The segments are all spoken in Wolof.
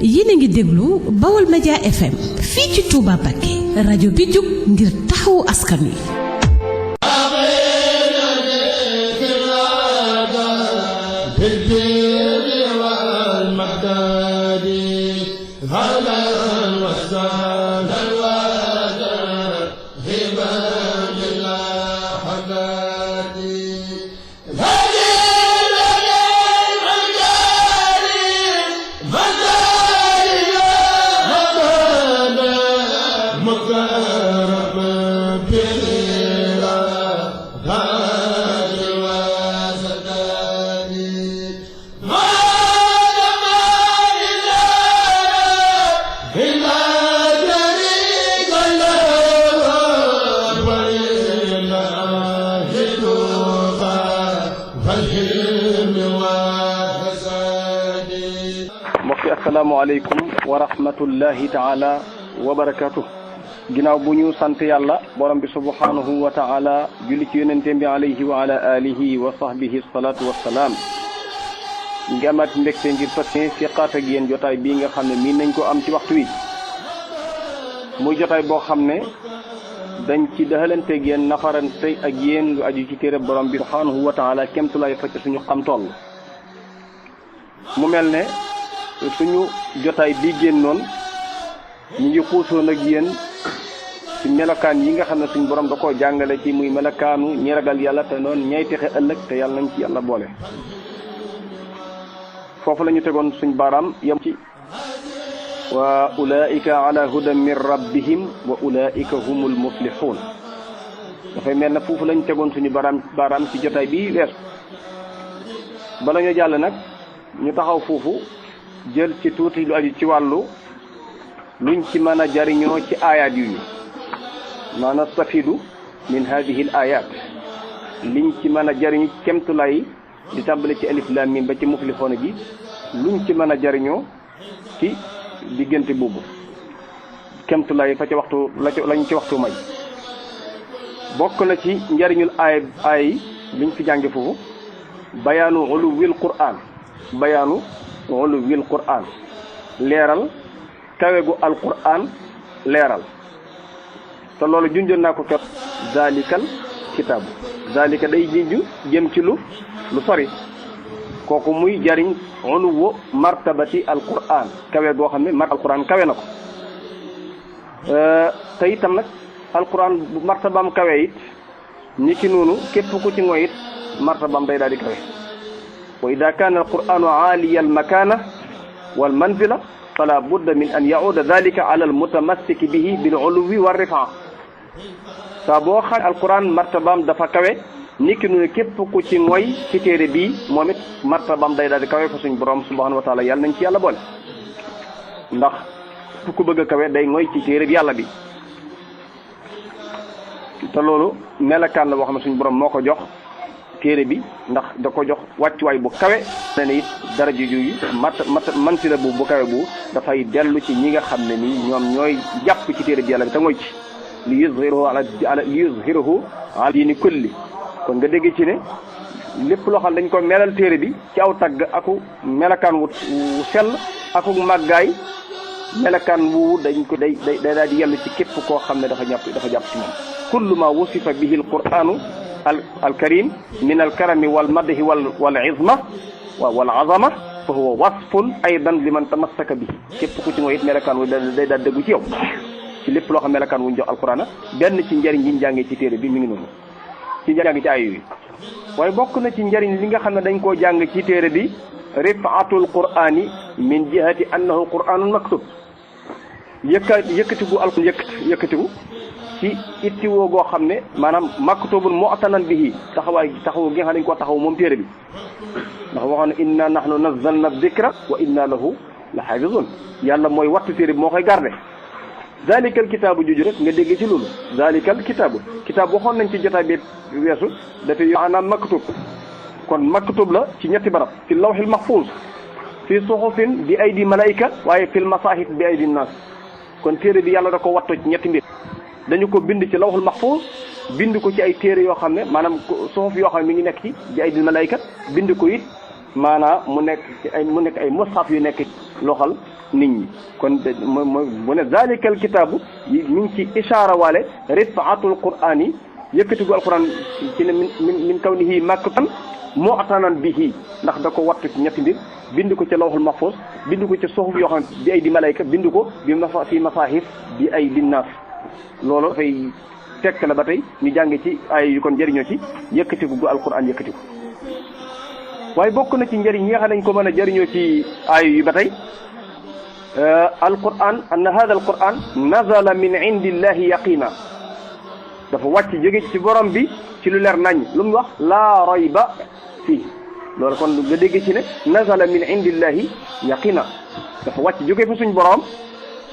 yéen a ngi déglu Baol Média FM fii ci Touba Mbacké rajo bi jóg ngir taxawu askan wi. asalaamaaleykum wa rahmatullahi taala wa barakatuh. ginnaaw bu ñu sant yàlla borom bi subhanahu wa taala julli ci yonenteem bi alayhi wa ala alihi wa sahbihi salatu wassalaam ngi amaat mbégte ngir fas fiqaat ak yéen jotaay bii nga xam ne miin nañ ko am ci waxtu wi muy jotaay boo xam ne dañ ci daxalanteeg yéen nafarante ak yéen lu aju ci téere borom bi subhanahu wa taala kemtulaay facc suñu xam toll mu mel ne suñu jotaay bi génnoon ñu ngi xuusoon ak yéen ci melokaan yi nga xam ne suñu borom da koo jàngale ci muy melokaanu ñi ragal yàlla te noonu ñay texe ëllëg te yàlla nañ ci yàlla boole. foofu la ñu tegoon suñ baaraam yem ci wa ulaika ala hudan min rabbihim wa ulaika humul muflihun dafay mel ne foofu lañ tegoon suñu baaraam ci jotaay bi weesu bala ñu jàll nag ñu taxaw foofu jël ci tuuti lu aju ci wàllu luñ ci mën a jariñoo ci aayaat yu ma nastafidu min hadihi al ayat liñ ci mën a jariñu kemtulay di tàmbale ci alif lam mim ba ci muflixoona ji luñ ci mën a jariñoo ci diggante boobu kemtulay fa ci waxtu lañ ci waxtu may bokk na ci njariñul aay liñ fi jànge foofu bayaanu uluwil qur'an leeral kawe gu alquran leeral te loolu junjoon naa ko ket zalikal kitaabu zalika day jinju jëm ci lu sori kooku muy jariñ uluwu martabati alquran kawe goo xam ne alquran kawe na ko te itam nag alquran bu martabaam kawe it ni ki noonu képp ku ci ngoy it martabaam day daal di kawe wa ida kaana alquranu aaliya almakana walmanzila fala budda min an yauda dalika ala almutamassiki bihi bil uluwi wa rifaa saa boo xam alquran martabaam dafa kawe niki nu ne képp ku ci ngoy ci téere bii moom it martabaam day daal di kawe fa suñ borom subhanahu wa taala yàlla nañ ci yàlla boole ndax ku bëgg a kawe day ngoy ci téere bi yàlla bi te loolu melakaan la boo xam ne suñ borom moo ko jox téere bi ndax da ko jox wàccuwaay bu kawe ne it daraja yu mansila bu kawe bu dafay dellu ci ñi nga xam ne ni ñoom ñooy jàpp ci téere bi yàlla bi te ngoy ci li yuzhiruhu ala diini kulli kon nga dégg ci ne lépp loo xam dañ ko melal téere bi ci aw tagg aku melakaan wu sell aku màggaay melakaan wu dañ ko day daal di yellu ci képp koo xam ne dafa jàpp ci moom kullu ma wusifa bihi alquranu alkarim min alkarami walmadhi wal izma wal azama fa huwa wasfun aydan liman tamassaka bihi képp ku ci mooy it melakaan wu day daal dëggu ci yow ci lépp loo xam melakaan wu ñu jox alquran benn ci njëriñ yi ñu jàngee ci téere bi mi ngi noonu ci njàng ci ay yooyu waaye bokk na ci njëriñ li nga xam ne dañ koo jàng ci téere bi rifaatul qur'ani min jihati annahu qur'anun maktub yëkkatigu alquran yëkkatigu ci ittiwoo goo xam ne maanaam maktubun mu'tanan bihi taxaw gi nga xam ne dañ koo taxaw moom téere bi ndax waxoon ne inna nahnu nazzalna dhikra wa inna lahu la hafizun yàlla mooy wattu téere bi moo koy garde zalikal kitaabu juju rek nga dégg ci loolu zalikal kitaabu kitaab waxoon nañ ci jotaay bi weesu dafay maanaam maktub kon maktub la ci ñetti barab fi lawhil mahfuz fi suhufin bi aydi malaika waaye fil masahif bi aydi nas kon téere bi yàlla da ko watto ci ñetti mbir dañu ko bind ci lawhul mahfuz bind ko ci ay téere yoo xam ne maanaam suhuf yoo xam ne mi ngi nekk ci bi aydi malaika bind ko it maanaam mu nekk ay mushaf yu nekk loxal nit ñi kon mooy mu ne zalikal kitaabu mi ngi ci ishaara waale rifaatul qur'aan yi yëkkatigu alquran ci ne min kawnihi maktan mu'tanan bihi ndax da ko wattu ci ñetti mbir bind ko ci lawhul mahfuz bind ko ci suhuf yoo xam ne bi ay di malayka bind ko fi masahif bi ay di naas loolu dafay tekk la ba tey ñu jànge ci ay yu kon jëriñoo ci yëkkatigu gu alquran yëkkatigu waaye bokk na ci njëriñ yi nga xam ne dañ ko mën a jëriñoo ci ay yu ba tey alquran anna hada alquran nazala min indillahi yaqina dafa wàcc jóge ci borom bi ci lu leer nañ lu mu wax laa rayba fii loolu kon nga dégg ci ne nazala min indillahi yaqina dafa wàcc jóge fa suñ borom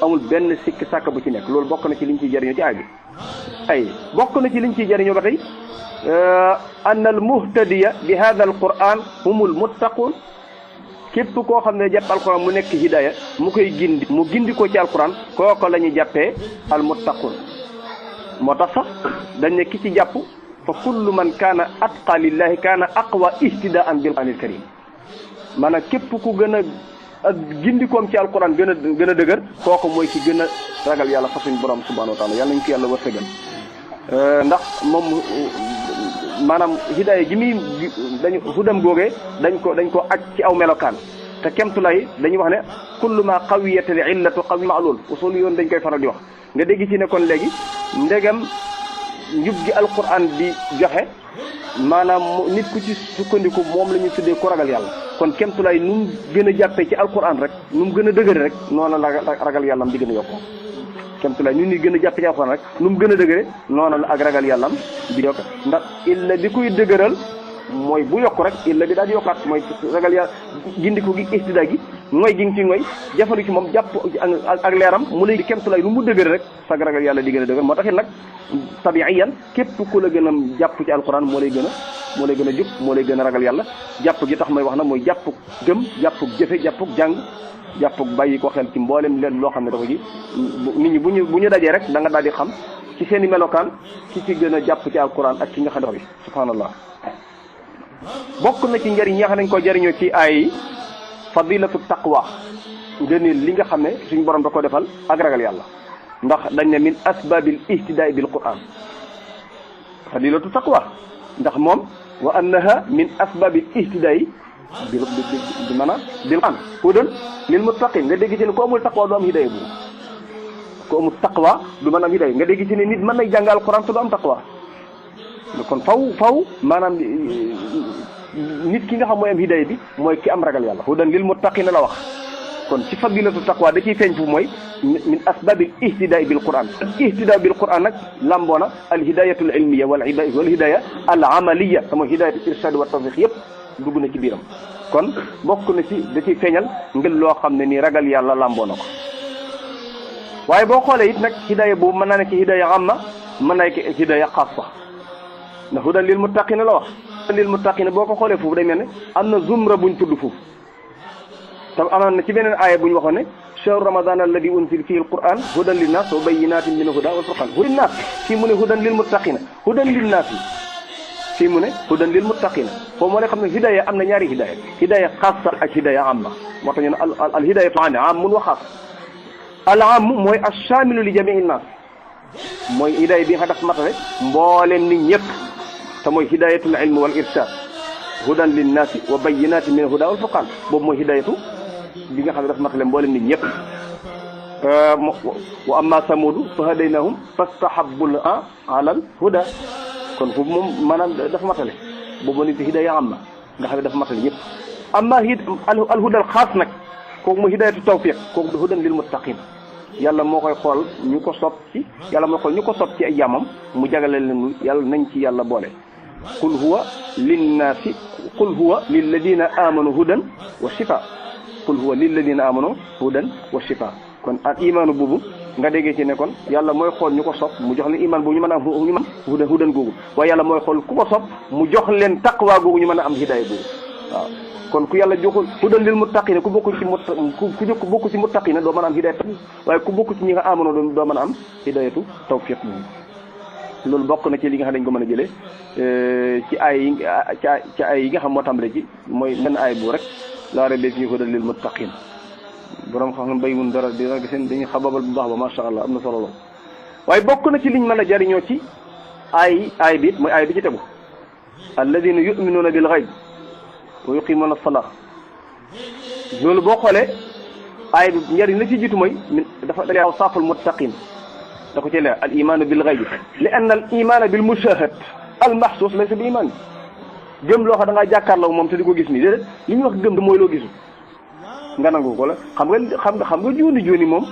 amul benn sikk sàkk bu ci nekk loolu bokk na ci liñ ciy jëriñoo ci ay bi ay bokk na ci liñ ciy jëriñoo ba tey anna al muhtadiya bi hada al quran humul muttaqun képp koo xam ne jàpp alquran mu nekk hidaya mu koy gindi mu gindi ko ci alquran kooko la ñuy jàppee al muttaqun moo tax sax dañ ne ki ci jàpp fa kullu man kaana atqa lillahi kaana aqwa ihtidaan bil qur'anil karim maanaam képp ku gën a ak gindikoom ci alquran gën a dëgër kooku mooy ki gën a ragal yàlla fa suñ borom subhanahu wa taala yàlla nañ ko yàlla wërsëgal ndax moom maanaam hidaaya gi muy dañu hudam googee dañ ko aj ci aw melokaan te kemtulay dañuy wax ne kullu ma qawiyatil illatu qawi ma'lul usul yoon dañ koy faral di wax nga dégg ci ne kon léegi ndegam njub gi alquran di joxe maanaam nit ku ci sukkandiku moom la ñu tuddee ku ragal yàlla kon kemtulay nu mu gën a jàppee ci alquran rek nu mu gën a dëgëre rek noonu la ragal yàllam di gën a yokku kemtulay nu ñuy gën a jàppee ci alquran rek nu mu gën a dëgëre noonu la ak ragal yàllam di yokk ndax illa bi kuy dëgëral mooy bu yokk rek illa bi daal di yokkaat mooy ragal yàlla gindiku gi istida gi ngoy gi nga ci ngoy jafandu ci moom jàpp ak leeram mu lay di kemtulay nu mu dëgëre rek sag ragal yàlla di gën a dëgër moo taxit nag tabiiyan képp ku la gën a jàpp ci alquran moo lay gën a jub moo lay gën a ragal yàlla jàpp gi tax may wax na mooy jàppuk gëm jàppuk jëfe jàppuk jàng jàppuk bàyyi ko xel ci mboolem leen loo xam ne dafa ji nit ñi bu ñu dajee rek da nga daal di xam ci seen i melokaan ki ci gën a jàpp ci alquran ak ki nga xam ne dafa subhanallah bokk na ci njëriñ yi nga xam ne dañ ko jëriñoo ci ay fadilatu taqwa ngëneel li nga xam ne suñu borom da ko defal ak ragal yàlla ndax dañ ne min asbabil ihtidaai bil quran fadilatu taqwa ndax moom wa annaha min asbabil ihtidaai bi maanaam bil quran hudan lil muttaqin nga dégg ci ne ku amul taqwa du am hidaya bu ku amul taqwa du mën am hidaya nga dégg ci ne nit mën nay jàngal quran te du am taqwa kon faw maanaam nit ki nga xam mooy am hidaya bi mooy ki am ragal yàlla hudan lil muttaqin la wax kon ci fadilatu taqwa da ciy feeñ fu mooy min asbabil ihtidaai bil quran ihtidaa bil quran nag lamboona al hidayatul ilmiya wal hidaya al amaliya te mooy hidayatul irshad wa tawfiq yëpp dugg na ci biiram kon bokk na ci da ciy feeñal ngel loo xam ne nii ragal yàlla lamboona ko waaye boo xoolee it nag hidaya boobu mën naa nekk hidaya amma mën naa nekk hidaya xaasa ndax hudan lil muttaqina la wax lil muttaqina boo ko xoolee foofu day mel ne am na zumra buñ tudd foofu tam amoon na ci beneen aaya bu ñu waxoon ne shahru ramadan alladi unzila fihi alquran hudan linnas wa bayyinatin min huda wal furqan hudan linnas fii mu ne hudan lil muttaqina hudan linnas yi fii mu ne hudan lil muttaqina foofu moo lay xam ne hidaya am na ñaari hidaya xaasa ak hidaya amma moo tax ñu ne al hidayatu amun wa xaas al am mooy ashamilu li jamii nnas mooy hidaya bi nga xam daf matale mbooleem nit ñëpp te mooy hidayatul ilmi wal irshad hudan linnaasi wa bayyinatin min huda wal furqan boobu mooy hidayatu bi nga xam ne dafa matale mboolem nit ñëpp wa amma samudu fa hadaynahum fastahabbul alal huda kon foofu moom maanaam dafa matale boobu nit hidaya am na nga xam ne dafa matale ñëpp amma al hudal xaas nag kooku mooy hidayatu tawfiq kooku hudan lil muttaqin yàlla moo koy xool ñu ko sopp ci yàlla moo xool ñu ko sopp ci ay jaamam mu jagale leen yàlla nañ ci yàlla boole qul huwa linnaasi qul huwa lilladina amanu hudan wa shifa qul huwa lilladina amanu hudan wa shifa kon ak imaanu boobu nga déggee ci ne kon yàlla mooy xool ñu ko sopp mu jox leen iman boobu ñu mën a am ñu mën hudan googu waaye yàlla mooy xool ku ko sopp mu jox leen taqwa googu ñu mën a am hidaaya googu waaw kon ku yàlla joxul hudan lil muttaqina ku bokk ci muttaqina doo mën a am hidayatu waaye ku bokk ci ñi nga amano doo mën a am hidayatu tawfiq moom loolu bokk na ci li nga xam dañ ko mën a jëlee ci ay yi nga xam moo tàmbale ci mooy benn aay bu rek laa rayba fiihi hudan lil muttaqiin borom xam-xam bay mun dara dina gis dañuy xababal bu baax ba macha allah am na solo lool. waaye bokk na ci liñ mën a jariñoo ci aay bi it mooy aay bi ci tegu alladina yuminuuna bil gayb wa yuqimuuna as-salaa loolu boo xoolee aay bi njëriñ la ci jiitu mooy dafa da awsaaful muttaqin da ko ci leer al imaanu bil gayb li anna al imaana bil mushahad al mahsuus laysa bi imaan gëm loo xam da ngaa jàkkaarloo moom te di ko gis nii déedéet li ñuy wax gëm mooy loo gisul nga nangu ko la xam nga jooni moom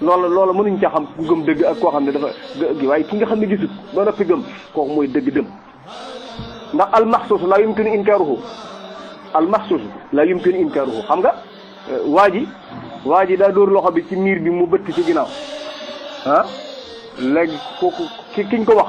loola mënuñ caa xam ku gëm dëgg ak koo xam ne dafa gi waaye ki nga xam ne gisut ba noppi gëm kooku mooy dëgg dëm ndax al mahsuus la yumkinu inkaaruhu xam nga waa ji daa dóor loxo bi ci miir bi mu bëtt ci ginnaaw léegi kooku kiñ ko wax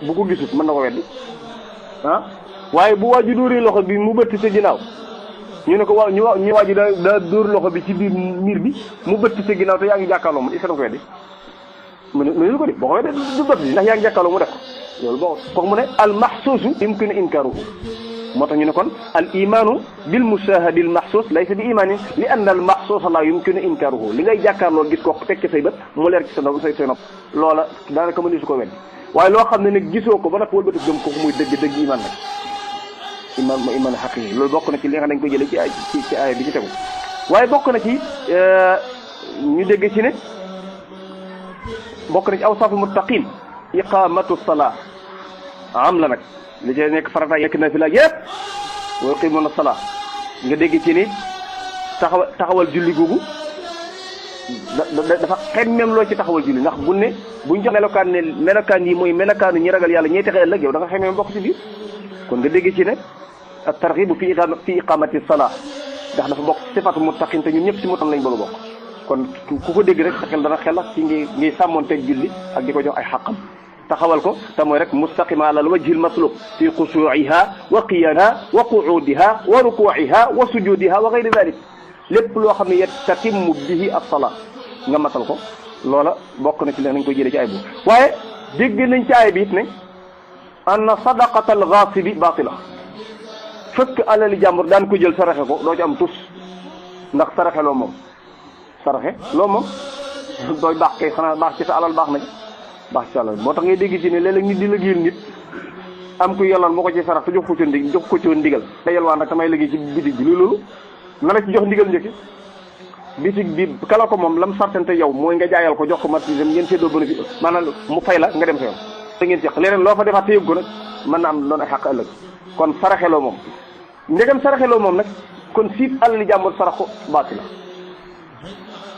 bu ko gisut mën na ko weddi waaye bu waa ji dóoree loxo bi mu bëtt ci ginnaaw ñu ne ko waaw ñu waa ji daa dóor loxo bi ci biir miir bi mu bëtt ci ginnaaw te yaa ngi jàkkaarloo mu est-ce que da nga ko weddi mënu ko di boo ko weddi du bëtt ndax yaa ngi jàkkaarloo mu def ko loolu boo kooku mu ne al mahsuusu yumkinu inkaaruhu moo tax ñu ne kon al imaanu bil mushahadi al mahsuus laysa bi imaanin li anna al mahsuusa la yumkinu inkaaruhu li ngay jàkkaarloo gis ko teg ci say bët mu leer ci sa nopp loola daanaka mënu su ko weddi waaye loo xam ne nag gisoo ko ba nag wëlbati gëm kooku muy dëgg iman nag iman xaqiqi loolu bokk na ci li nga xam dañ ko jëlee ci aaya bi ci tegu waaye bokk na ci ñu dégg ci ne bokk na ci awsaaful muttaqin iqamatu salaa am la nag li ci nekk farata nekk na fi la yëpp wa yuqimuna salaa nga dégg ci ni taxawal julli googu dafa xemmem loo ci taxawal julli ndax buñ jox melokaan yi mooy melokaanu ñi ragal yàlla ñey texe ëllëg yow da nga xemmem bokk ci biir kon nga dégg ci ne at targhibu fi iqamati salaa ndax dafa bokk sifatu muttaqin te ñun ñëpp si muttaqin lañ bëgg a bokk kon ku ko dégg rek sa xel dana xel ci ngay sàmmoonteeg julli ak di ko jox ay xaqam taxawal ko te mooy rek mustaqima ala al wajhi al matlub fi xushuu'iha wa qiyaamiha wa qu'uudiha wa rukuu'iha wa sujuudiha wa gayri dalik lépp loo xam ne yastatimmu bihi as-salaa nga matal ko loola bokk na ci leen nañ koy jëlee ci ay bu waaye dégg nañ ci ay bi it ne anna sadaqata al gaasibi baatila fekk alali jàmbur daan ko jël saraxe ko doo ci am tus ndax saraxe loo moom dooy baax kay xanaa baax ci sa alal baax na ci baax ci sa alal moo tax ngay dégg ci ne léeg-léeg nit di liggéeyal nit am ku yelloon moo ko ci sarax te jox ko ci ndigal te yelwaan nag tamay liggéey ci bitig bi loolu na la ci jox ndigal njëkki bitig bi kala ko moom lam sartante yow mooy nga jaayal ko jox ko marchandise ngeen seddoo bénéfice maanaam mu fay la nga dem sa yoon te ngeen seq leneen loo fa defaat te yëg ko nag mën na am doon ay xàq ëllëg kon saraxeloo moom ndegam saraxeloo moom nag kon siit alali jàmbur sarax ko baati la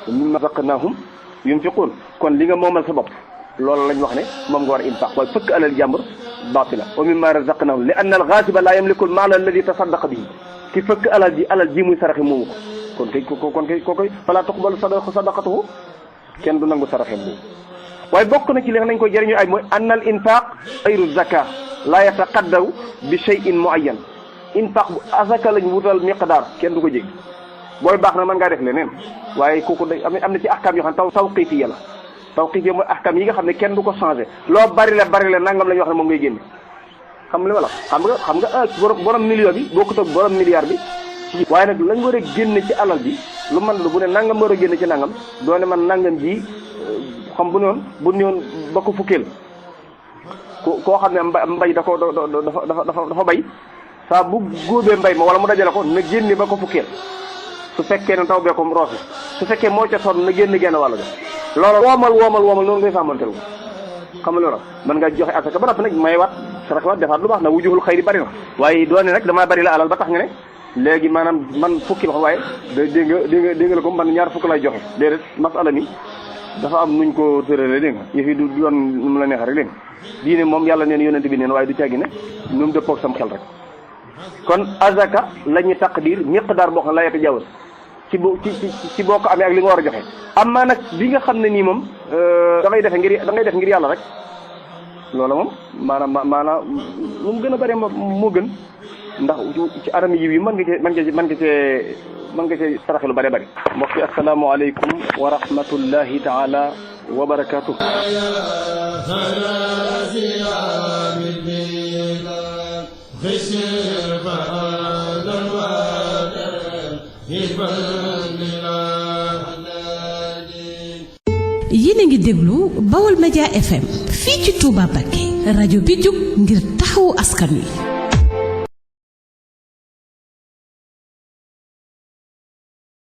mimma razaqnahum yunfiqun kon li nga moomal sa bopp loolu lañ wax ne moom nga war a infaq waaye fëkk alali jàmbur baati la wa mimma razaqnahum li anna al ghasiba la yamliku al maala alladi tasaddaqa bihi ki fëkk alal ji muy saraxe moomu ko kon kay fala tuqbalu sadaqatuhu kenn du nangu saraxe boobu waaye bokk na ci li nañ koy jëriñu ay mooy anna al infaq xayru zaka la yataqaddaru bi shay'in muayyan infaq bu azaka lañ wutal miqdaar kenn du ko jéggi booy baax na mën ngaa def leneen waaye kooku day am na ci ahkam yoo xam ne tawqifiya la tawqifiya mooy ahkam yi nga xam ne kenn du ko changé loo bari la nangam la ñu wax ne moom ngay génne xam li wala xam nga borom million bi bokkut ak borom milliard bi waaye nag lañ war a génne ci alal bi lu man lu bu ne nangam war a génne ci nangam doone man nangam ji xam bu newoon ba ko fukkeel koo xam ne mbay dafa bay saa bu góobee mbay ma wala mu dajale ko na génne ba ko fukkeel su fekkee ne taw bee ko roose su fekkee moo ca sonn na génn genn wàll ga loolu woomal noonu ngay sàmmantelu xam nga loolu mën nga joxe asaka ba noppi nag may waat sarax waat defaat lu baax na wujuhul xayri bari na waaye doone nag damaa bari la alal ba tax nga ne léegi maanaam man fukki wax waaye dégg nga la ko man ñaar fukk lay joxe déedéet masala mi dafa am nuñ ko tëralee dégg nga yëf yi du doon nu mu la neexee rek dégg nga diine moom yàlla neen yonent bi neen waaye du càggi ne nu mu dëppoog sam xel rek kon azaka la ñuy taqdir miqdaar boo xam ne la yatajawaz ci boo ko amee ak li nga war a joxe amma nag bi nga xam ne nii moom da ngay def ngir yàlla rek loola moom maanaam lu mu gën a bëri moo gën ndax ci anam yiw yi mën nga cee saraxe lu bëri bëri mbokk yi asalaamaaleykum wa rahmatullahi taala wa barakaatuh. yéen a ngi déglu Baol Média FM fii ci Touba Mbacké rajo bi jóg ngir taxawu askan wi.